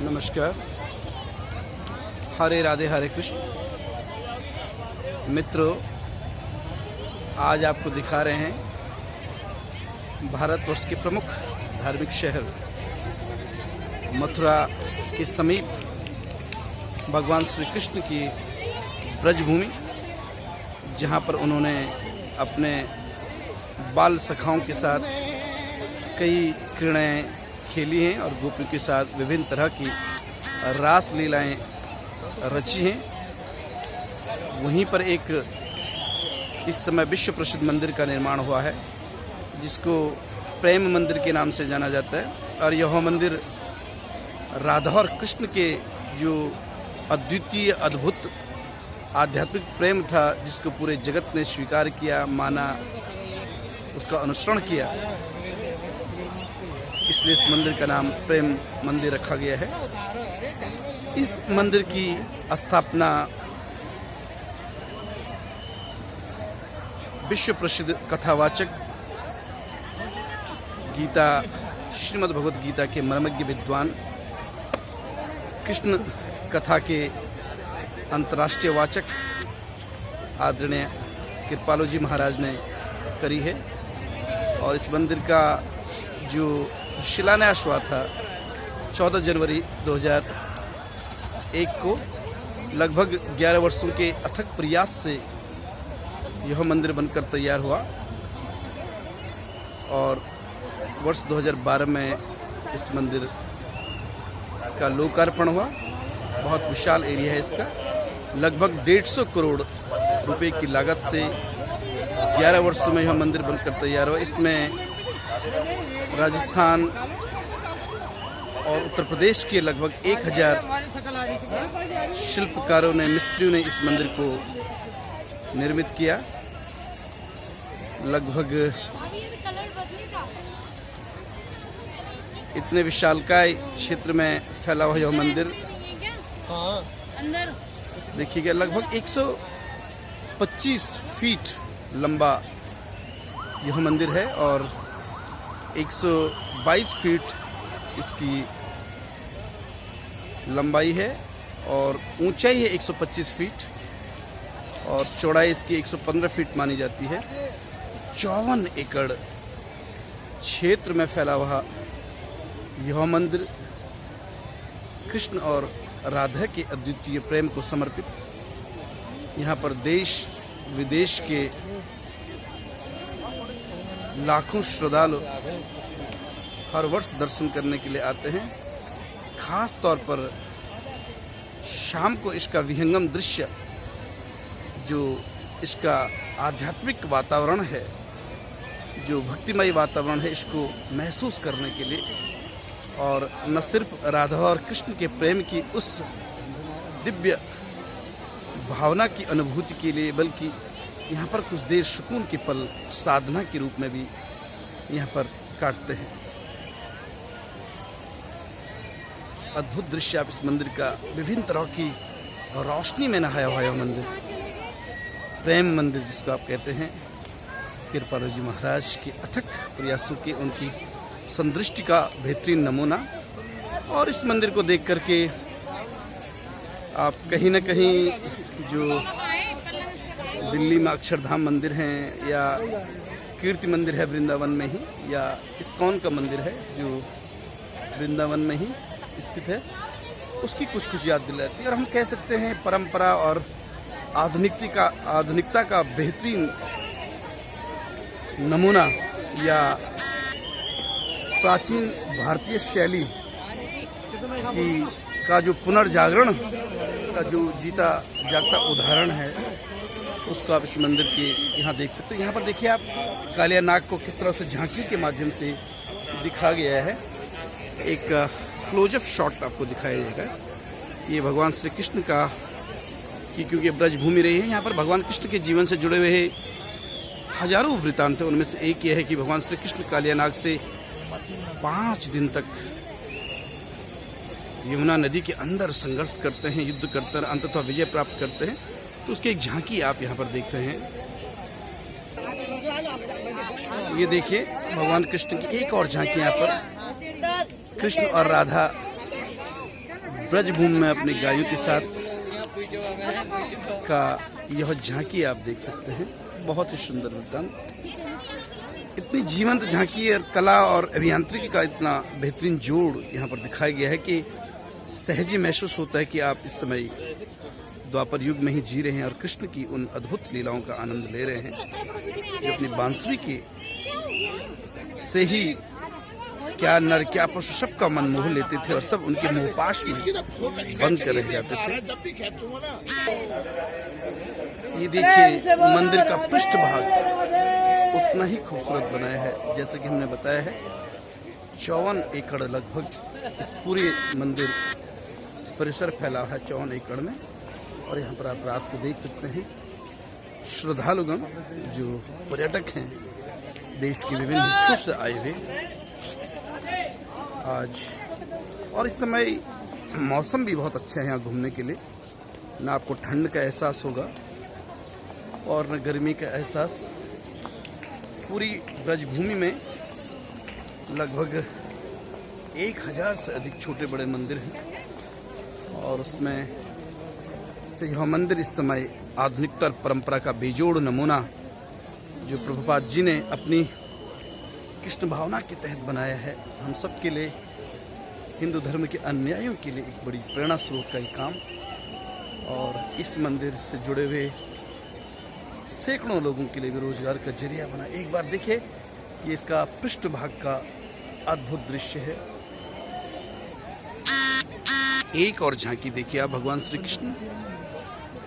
नमस्कार। हरे राधे हरे कृष्ण। मित्रों, आज आपको दिखा रहे हैं भारतवर्ष के प्रमुख धार्मिक शहर मथुरा के समीप भगवान श्री कृष्ण की ब्रजभूमि, जहाँ पर उन्होंने अपने बाल सखाओं के साथ कई क्रीड़ाएँ खेली हैं और गोपियों के साथ विभिन्न तरह की रास लीलाएँ रची हैं। वहीं पर एक इस समय विश्व प्रसिद्ध मंदिर का निर्माण हुआ है, जिसको प्रेम मंदिर के नाम से जाना जाता है। और यह मंदिर राधा और कृष्ण के जो अद्वितीय अद्भुत आध्यात्मिक प्रेम था, जिसको पूरे जगत ने स्वीकार किया, माना, उसका अनुसरण किया, इसलिए इस मंदिर का नाम प्रेम मंदिर रखा गया है। इस मंदिर की स्थापना विश्व प्रसिद्ध कथावाचक गीता श्रीमद् भगवद गीता के मर्मज्ञ विद्वान, कृष्ण कथा के अंतर्राष्ट्रीय वाचक आदरणीय कृपालु जी महाराज ने करी है। और इस मंदिर का जो शिलान्यास हुआ था 14 जनवरी 2001 को, लगभग 11 वर्षों के अथक प्रयास से यह मंदिर बनकर तैयार हुआ और वर्ष 2012 में इस मंदिर का लोकार्पण हुआ। बहुत विशाल एरिया है इसका, लगभग 150 करोड़ रुपए की लागत से 11 वर्षों में यह मंदिर बनकर तैयार हुआ। इसमें राजस्थान और उत्तर प्रदेश के लगभग 1000 शिल्पकारों ने, मिस्त्रियों ने इस मंदिर को निर्मित किया। लगभग इतने विशालकाय क्षेत्र में फैला हुआ यह मंदिर देखिएगा, लगभग 125 फीट लंबा यह मंदिर है और 122 फीट इसकी लंबाई है और ऊंचाई है 125 फीट और चौड़ाई इसकी 115 फीट मानी जाती है। 54 एकड़ क्षेत्र में फैला हुआ यह मंदिर कृष्ण और राधा के अद्वितीय प्रेम को समर्पित। यहाँ पर देश विदेश के लाखों श्रद्धालु हर वर्ष दर्शन करने के लिए आते हैं। खास तौर पर शाम को इसका विहंगम दृश्य, जो इसका आध्यात्मिक वातावरण है, जो भक्तिमय वातावरण है, इसको महसूस करने के लिए और न सिर्फ राधा और कृष्ण के प्रेम की उस दिव्य भावना की अनुभूति के लिए, बल्कि यहाँ पर कुछ देर सुकून के पल साधना के रूप में भी यहाँ पर काटते हैं। अद्भुत दृश्य आप इस मंदिर का, विभिन्न तरह की रोशनी में नहाया हुआ यह मंदिर, प्रेम मंदिर जिसको आप कहते हैं, कृपालु जी महाराज के अथक प्रयासों के, उनकी संदृष्टि का बेहतरीन नमूना। और इस मंदिर को देख करके आप कहीं न कहीं जो दिल्ली में अक्षरधाम मंदिर हैं या कीर्ति मंदिर है वृंदावन में ही, या इस्कॉन का मंदिर है जो वृंदावन में ही स्थित है, उसकी कुछ याद दिलाती है। और हम कह सकते हैं परंपरा और आधुनिकता का बेहतरीन नमूना या प्राचीन भारतीय शैली का जो पुनर्जागरण का जो जीता जागता उदाहरण है, उसको आप इस मंदिर के यहाँ देख सकते हैं। यहाँ पर देखिए आप कालिया नाग को किस तरह से झांकियों के माध्यम से दिखा गया है। एक क्लोजअप शॉट आपको दिखाया जाएगा। ये भगवान श्री कृष्ण का, क्योंकि ब्रजभूमि रही है, यहाँ पर भगवान कृष्ण के जीवन से जुड़े हुए हजारों वृत्तांत हैं। उनमें से एक यह है कि भगवान श्री कृष्ण कालिया नाग से 5 दिन तक यमुना नदी के अंदर संघर्ष करते हैं, युद्ध करते हैं, अंततः विजय प्राप्त करते हैं। तो उसकी एक झांकी आप यहाँ पर देख रहे हैं। ये देखिए भगवान कृष्ण की एक और झांकी यहाँ पर कृष्ण और राधा ब्रजभूमि में अपनी गायों के साथ का यह झांकी आप देख सकते हैं। बहुत ही सुंदर वृत्तांत, इतनी जीवंत झांकी और कला और अभियांत्रिकी का इतना बेहतरीन जोड़ यहाँ पर दिखाया गया है कि सहज ही महसूस होता है कि आप इस समय द्वापर युग में ही जी रहे हैं और कृष्ण की उन अद्भुत लीलाओं का आनंद ले रहे हैं जो अपनी बांसुरी की से ही क्या नर क्या पशु सबका मन मोह लेते थे और सब उनके मोहपाश में बंद कर रह जाते थे। ये देखिए मंदिर का पृष्ठभाग उतना ही खूबसूरत बनाया है जैसे कि हमने बताया है। 54 एकड़ लगभग इस पूरे मंदिर परिसर फैला है 54 एकड़ में। और यहाँ पर आप रात को देख सकते हैं श्रद्धालुगण जो पर्यटक हैं देश के विभिन्न हिस्सों से आए हुए आज। और इस समय मौसम भी बहुत अच्छा है यहाँ घूमने के लिए, न आपको ठंड का एहसास होगा और न गर्मी का एहसास। पूरी ब्रजभूमि में लगभग 1000 से अधिक छोटे बड़े मंदिर हैं और उसमें से यह मंदिर इस समय आधुनिकता और परंपरा का बेजोड़ नमूना जो प्रभुपाद जी ने अपनी कृष्ण भावना के तहत बनाया है, हम सब के लिए, हिंदू धर्म के अनुयायियों के लिए एक बड़ी प्रेरणा स्रोत का ही काम। और इस मंदिर से जुड़े हुए सैकड़ों लोगों के लिए भी रोजगार का जरिया बना। एक बार देखिए ये इसका पृष्ठभाग का अद्भुत दृश्य है। एक और झांकी देखिए आप, भगवान श्री कृष्ण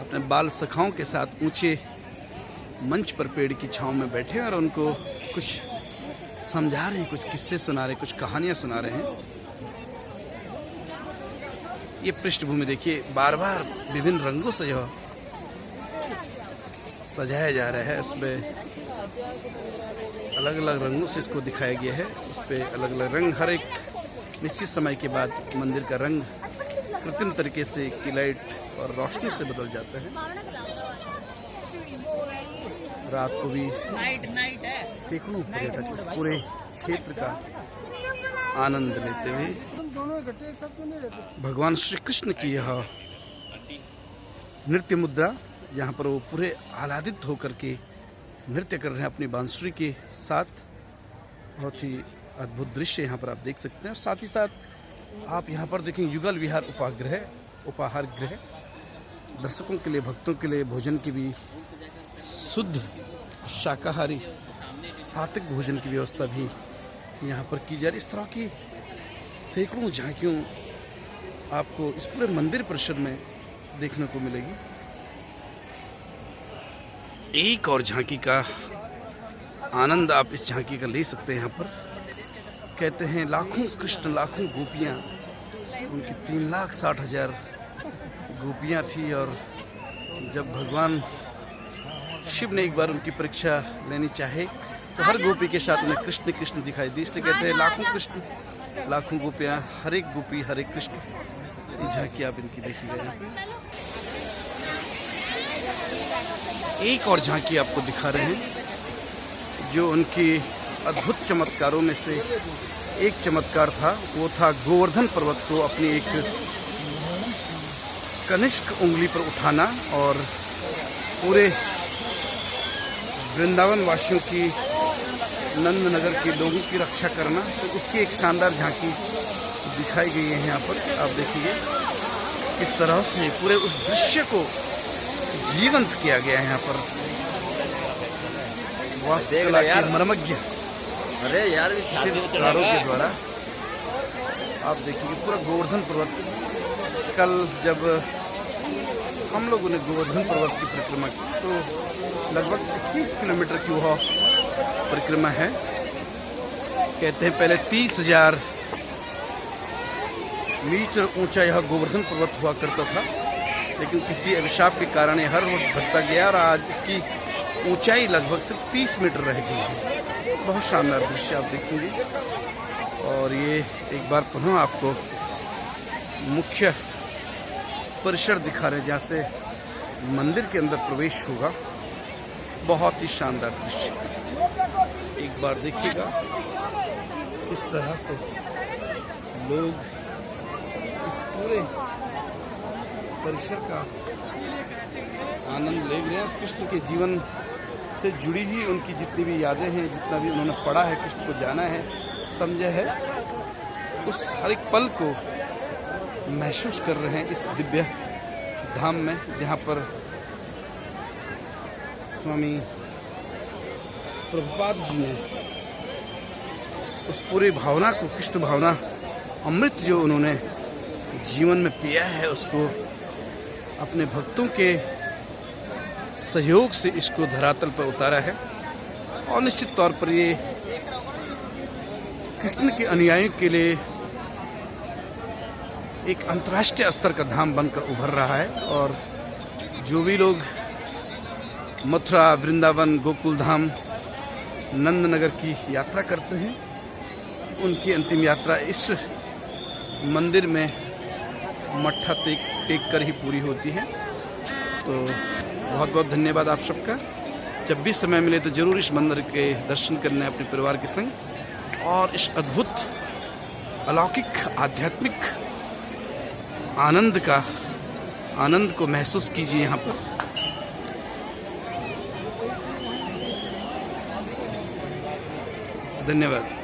अपने बाल सखाओं के साथ ऊंचे मंच पर पेड़ की छांव में बैठे और उनको कुछ समझा रहे हैं, कुछ किस्से सुना रहे हैं, कुछ कहानियां सुना रहे हैं। ये पृष्ठभूमि देखिए बार बार विभिन्न रंगों से यह सजाया जा रहा है। उसमें अलग अलग रंगों से इसको दिखाया गया है। उस पर अलग अलग रंग, हर एक निश्चित समय के बाद मंदिर का रंग कृत्रिम तरीके से की लाइट और रोशनी से बदल जाता है। रात को भी सैकड़ों पर्यटक इस पूरे क्षेत्र का आनंद लेते हुए भगवान श्री कृष्ण की यह नृत्य मुद्रा, जहाँ पर वो पूरे आह्लादित होकर के नृत्य कर रहे हैं अपनी बांसुरी के साथ। बहुत ही अद्भुत दृश्य यहाँ पर आप देख सकते हैं। साथ ही साथ आप यहाँ पर देखें युगल विहार उपाहार गृह, दर्शकों के लिए, भक्तों के लिए भोजन की भी शुद्ध शाकाहारी सात्विक भोजन की व्यवस्था भी यहाँ पर की जा रही। इस तरह की सैकड़ों झांकियों आपको इस पूरे मंदिर परिसर में देखने को मिलेगी। एक और झांकी का आनंद आप इस झांकी का ले सकते हैं। यहाँ पर कहते हैं लाखों कृष्ण, लाखों गोपियाँ, उनकी 3,60,000 गोपियाँ थी। और जब भगवान शिव ने एक बार उनकी परीक्षा लेनी चाहे तो हर गोपी के साथ उन्हें कृष्ण कृष्ण दिखाई दी। इसलिए कहते हैं लाखों कृष्ण, लाखों गोपियाँ, हर एक गोपी हरे कृष्ण। ये झांकी आप इनकी देखी गई। एक और झांकी आपको दिखा रहे हैं जो उनकी अद्भुत चमत्कारों में से एक चमत्कार था। वो था गोवर्धन पर्वत को अपनी एक कनिष्क उंगली पर उठाना और पूरे वृंदावन वासियों की, नंद नगर के लोगों की रक्षा करना। तो उसकी एक शानदार झांकी दिखाई गई है यहाँ पर। आप देखिए किस तरह से पूरे उस दृश्य को जीवंत किया गया है यहाँ पर वास्तुकला के मर्मज्ञ शिल्पकारों के द्वारा। आप देखिए पूरा गोवर्धन पर्वत। कल जब हम लोगों ने गोवर्धन पर्वत की परिक्रमा की तो लगभग 21 किलोमीटर की वह परिक्रमा है। कहते हैं पहले 30,000 मीटर ऊंचा यह गोवर्धन पर्वत हुआ करता था, लेकिन किसी अभिशाप के कारण यह हर वर्ष घटता गया और आज इसकी ऊंचाई लगभग सिर्फ 30 मीटर रह गई है। बहुत शानदार दृश्य आप देखेंगे। और ये एक बार पुनः आपको मुख्य परिसर दिखा रहे हैं जहाँ से मंदिर के अंदर प्रवेश होगा। बहुत ही शानदार दृश्य एक बार देखिएगा किस तरह से लोग इस पूरे परिसर का आनंद ले रहे हैं। कृष्ण के जीवन से जुड़ी हुई उनकी जितनी भी यादें हैं, जितना भी उन्होंने पढ़ा है, कृष्ण को जाना है, समझा है, उस हर एक पल को महसूस कर रहे हैं इस दिव्य धाम में, जहाँ पर स्वामी प्रभुपाद जी ने उस पूरी भावना को, कृष्ण भावना अमृत जो उन्होंने जीवन में पिया है, उसको अपने भक्तों के सहयोग से इसको धरातल पर उतारा है। और निश्चित तौर पर ये कृष्ण के अनुयायियों के लिए एक अंतर्राष्ट्रीय स्तर का धाम बनकर उभर रहा है। और जो भी लोग मथुरा, वृंदावन, गोकुल धाम, नंदनगर की यात्रा करते हैं, उनकी अंतिम यात्रा इस मंदिर में मत्था टेक कर ही पूरी होती है। तो बहुत बहुत धन्यवाद आप सबका। जब भी समय मिले तो ज़रूर इस मंदिर के दर्शन करना अपने परिवार के संग और इस अद्भुत अलौकिक आध्यात्मिक आनंद को महसूस कीजिए यहाँ पर। धन्यवाद।